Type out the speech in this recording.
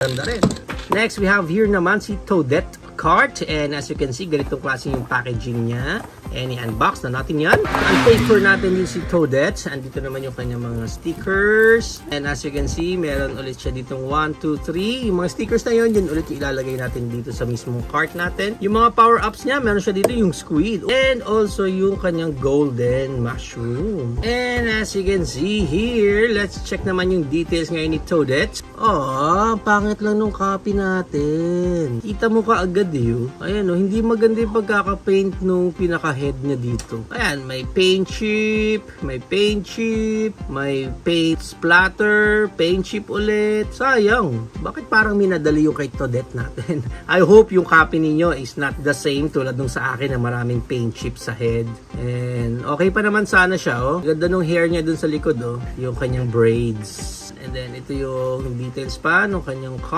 Ganda rin. Next, we have here naman si Toadette cart. And as you can see, ganitong klase yung packaging niya. And i-unbox na natin yan. Unpaper natin din si Toadette. Andito naman yung kanyang mga stickers. And as you can see, meron ulit siya ditong 1, 2, 3. Yung mga stickers na yun, yun ulit ilalagay natin dito sa mismong cart natin. Yung mga power-ups niya, meron siya dito yung squid. And also yung kanyang golden mushroom. And as you can see here, let's check naman yung details ngayon ni Toadette. Oh, pangit lang nung copy natin. Kita mo ka agad yun. Ayan o, hindi maganda yung pagkaka-paint nung pinaka-head niya dito. Ayan, may paint chip, may paint splatter, paint chip ulit. Sayang. Bakit parang minadali yung kay Toadette natin? I hope yung copy ninyo is not the same tulad nung sa akin na maraming paint chip sa head. And okay pa naman sana siya, oh. Ganda nung hair niya dun sa likod, oh. Yung kanyang braids. And then ito yung details pa ng kanyang